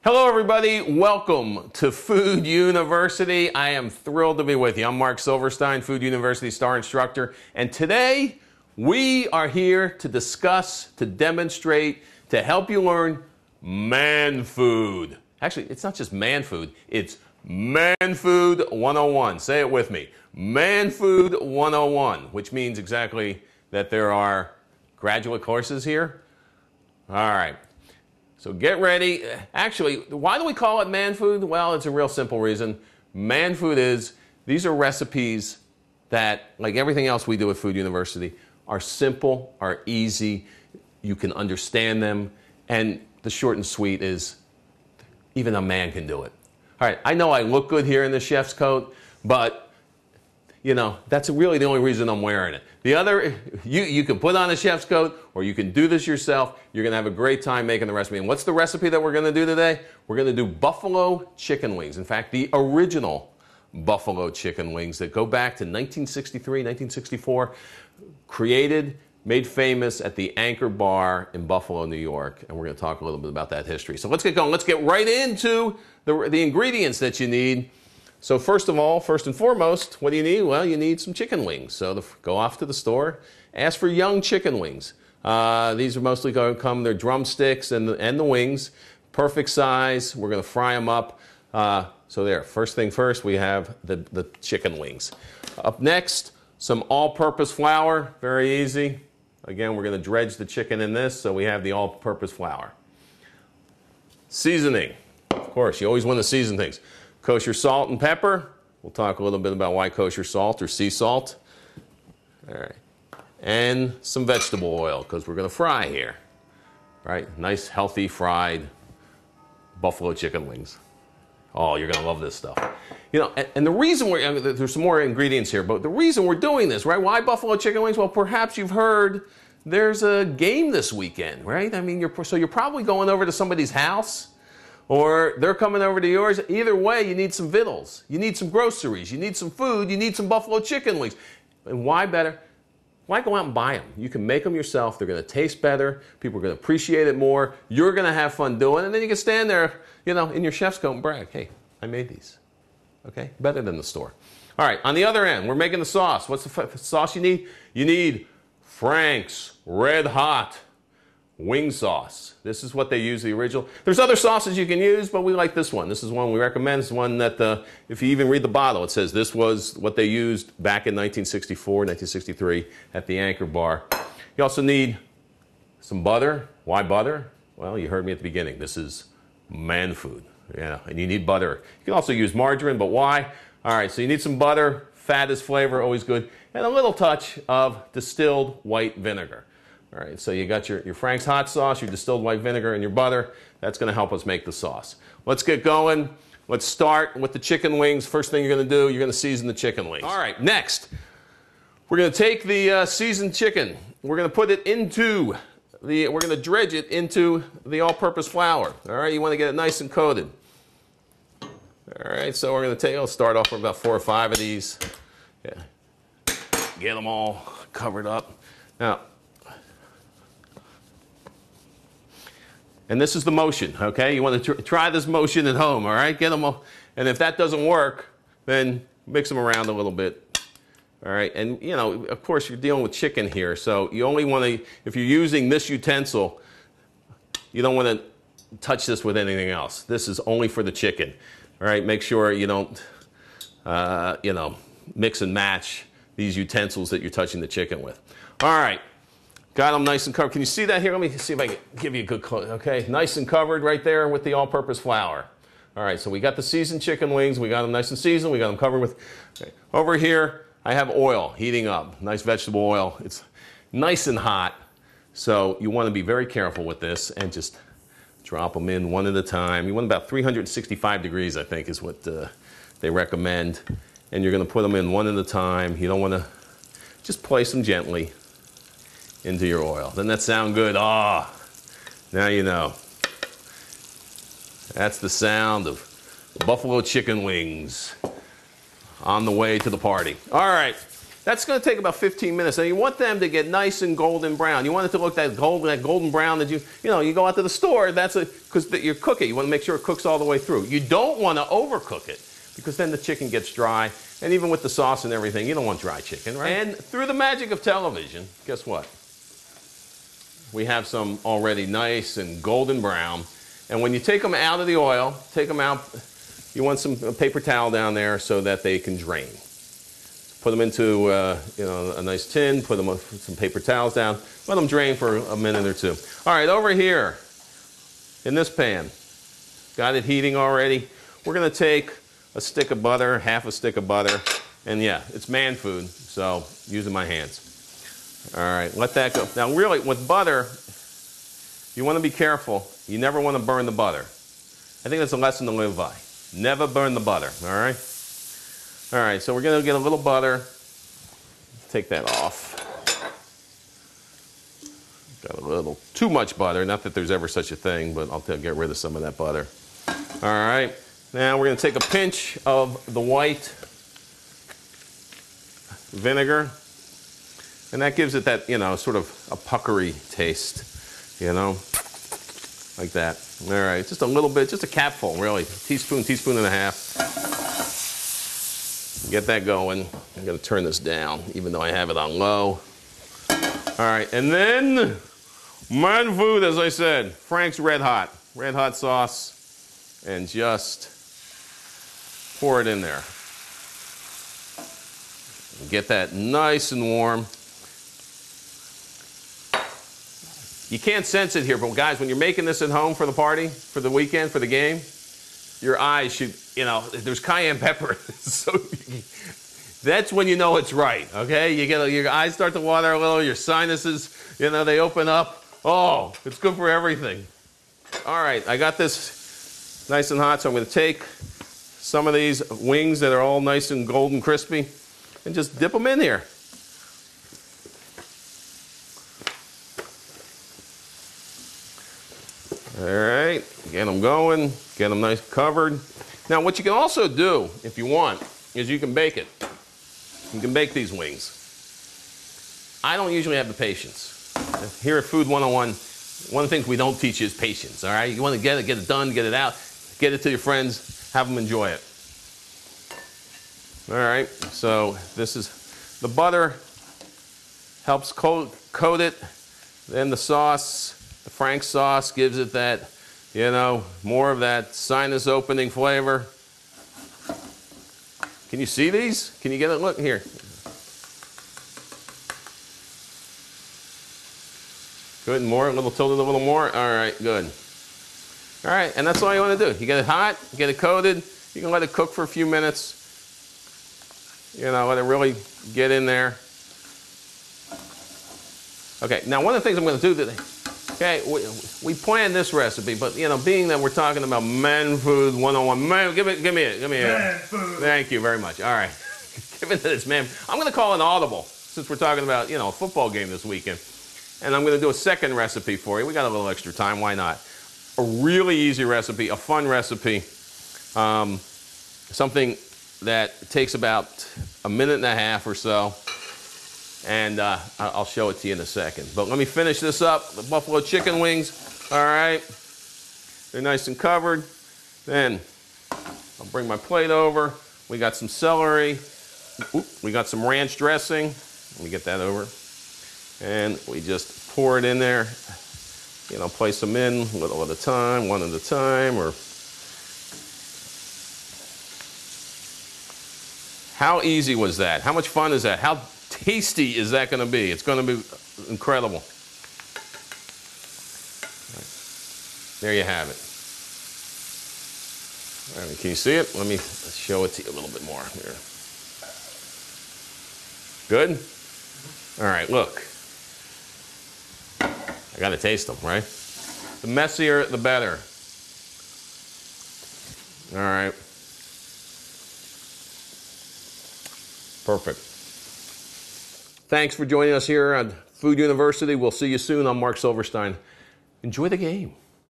Hello everybody, welcome to Food University. I am thrilled to be with you. I'm Marc Silverstein, Food University star instructor, and today we are here to discuss, to demonstrate, to help you learn man food. Actually, it's not just man food, it's Man Food 101. Say it with me. Man Food 101, which means exactly that there are graduate courses here. All right. So get ready. Actually, why do we call it man food? Well, it's a real simple reason. Man food is, these are recipes that, like everything else we do at Food University, are simple, are easy, you can understand them, and the short and sweet is, even a man can do it. All right, I know I look good here in the chef's coat, but you know, that's really the only reason I'm wearing it. The other, you can put on a chef's coat or you can do this yourself. You're going to have a great time making the recipe. And what's the recipe that we're going to do today? We're going to do buffalo chicken wings. In fact, the original buffalo chicken wings that go back to 1963, 1964, created, made famous at the Anchor Bar in Buffalo, New York. And we're going to talk a little bit about that history. So let's get going. Let's get right into the ingredients that you need. So first of all, first and foremost, what do you need? Well, you need some chicken wings. So go off to the store, ask for young chicken wings. These are mostly going to come, they're drumsticks and the wings, perfect size. We're going to fry them up. So there, first thing first, we have the chicken wings. Up next, some all-purpose flour, very easy. Again, we're going to dredge the chicken in this, so we have the all-purpose flour. Seasoning, of course, you always want to season things. Kosher salt and pepper. We'll talk a little bit about why kosher salt or sea salt. All right. And some vegetable oil because we're going to fry here. Right? Nice, healthy, fried buffalo chicken wings. Oh, you're going to love this stuff. You know, and the reason there's some more ingredients here, but the reason we're doing this, right? Why buffalo chicken wings? Well, perhaps you've heard there's a game this weekend, right? I mean, so you're probably going over to somebody's house. Or they're coming over to yours. Either way, you need some victuals. You need some groceries. You need some food. You need some buffalo chicken wings. And why better? Why go out and buy them? You can make them yourself. They're going to taste better. People are going to appreciate it more. You're going to have fun doing it. And then you can stand there, you know, in your chef's coat and brag. Hey, I made these. Okay? Better than the store. All right, on the other end, we're making the sauce. What's the sauce you need? You need Frank's Red Hot wing sauce. This is what they use, the original. There's other sauces you can use, but we like this one. This is one we recommend. It's one that, if you even read the bottle, it says this was what they used back in 1964, 1963 at the Anchor Bar. You also need some butter. Why butter? Well, you heard me at the beginning. This is man food. Yeah, and you need butter. You can also use margarine, but why? All right, so you need some butter. Fat is flavor, always good. And a little touch of distilled white vinegar. All right, so you got your Frank's hot sauce, your distilled white vinegar, and your butter. That's going to help us make the sauce. Let's get going. Let's start with the chicken wings. First thing you're going to do, you're going to season the chicken wings. All right, next, we're going to take the seasoned chicken. We're going to put it into we're going to dredge it into the all-purpose flour. All right, you want to get it nice and coated. All right, so we're going to I'll start off with about 4 or 5 of these. Yeah. Get them all covered up. Now, and this is the motion, okay? You want to try this motion at home, all right? Get them all, and if that doesn't work, then mix them around a little bit, all right? And, you know, of course, you're dealing with chicken here, so you only want to, if you're using this utensil, you don't want to touch this with anything else. This is only for the chicken, all right? Make sure you don't, you know, mix and match these utensils that you're touching the chicken with. All right. Got them nice and covered. Can you see that here? Let me see if I can give you a good close. Okay, nice and covered right there with the all-purpose flour. All right, so we got the seasoned chicken wings. We got them nice and seasoned. We got them covered with... Okay. Over here, I have oil heating up. Nice vegetable oil. It's nice and hot. So you want to be very careful with this and just drop them in one at a time. You want about 365 degrees, I think, is what they recommend. And you're going to put them in one at a time. You don't want to... Just place them gently into your oil. Doesn't that sound good? Ah, now you know. That's the sound of buffalo chicken wings on the way to the party. All right, That's going to take about 15 minutes. And you want them to get nice and golden brown. You want it to look that golden brown that you go out to the store. That's because you cook it. You want to make sure it cooks all the way through. You don't want to overcook it because then the chicken gets dry. And even with the sauce and everything, you don't want dry chicken, right? And through the magic of television, guess what? We have some already nice and golden brown. And when you take them out of the oil, take them out, you want some paper towel down there so that they can drain. Put them into a nice tin, put them with some paper towels down, let them drain for a minute or two. All right, over here in this pan, got it heating already. We're going to take a stick of butter, half a stick of butter, and yeah, it's man food, so using my hands. All right, let that go. Now really, with butter, you want to be careful. You never want to burn the butter. I think that's a lesson to live by. Never burn the butter, all right? All right, so we're going to get a little butter. Take that off. Got a little too much butter. Not that there's ever such a thing, but I'll get rid of some of that butter. All right, now we're going to take a pinch of the white vinegar. And that gives it that, sort of a puckery taste, like that. All right, just a little bit, just a capful, really. Teaspoon, teaspoon and a half. Get that going. I'm going to turn this down, even though I have it on low. All right, and then man food, as I said, Frank's Red Hot sauce, and just pour it in there. Get that nice and warm. You can't sense it here, but guys, when you're making this at home for the party, for the weekend, for the game, your eyes should, there's cayenne pepper. So that's when you know it's right, okay? Your eyes start to water a little, your sinuses, they open up. Oh, it's good for everything. All right, I got this nice and hot, so I'm going to take some of these wings that are all nice and golden crispy and just dip them in here. All right, get them going, get them nice covered. Now what you can also do, if you want, is you can bake it. You can bake these wings. I don't usually have the patience. Here at Food 101, one of the things we don't teach you is patience, all right? You want to get it done, get it out, get it to your friends, have them enjoy it. All right, so this is, the butter helps coat it, then the sauce, the Frank's sauce gives it that, more of that sinus opening flavor. Can you see these? Can you get it? Look here. Good, more, a little tilted, a little more. All right, good. All right, and that's all you want to do. You get it hot, get it coated. You can let it cook for a few minutes. Let it really get in there. Okay, now one of the things I'm going to do today, okay, we planned this recipe, but being that we're talking about man food 101, man, give me it. Man food. Thank you very much. All right, give it to this man. I'm going to call an audible since we're talking about a football game this weekend, and I'm going to do a second recipe for you. We got a little extra time, why not? A really easy recipe, a fun recipe, something that takes about a minute and a half or so. And I'll show it to you in a second. But let me finish this up. The buffalo chicken wings, all right. They're nice and covered. Then I'll bring my plate over. We got some celery. We got some ranch dressing. Let me get that over. And we just pour it in there. Place them in a little at a time, one at a time. Or how easy was that? How much fun is that? How tasty is that going to be? It's going to be incredible. There you have it. All right, can you see it? Let me show it to you a little bit more here. Good? All right, look. I got to taste them, right? The messier, the better. All right. Perfect. Thanks for joining us here on Food University. We'll see you soon. I'm Marc Silverstein. Enjoy the game.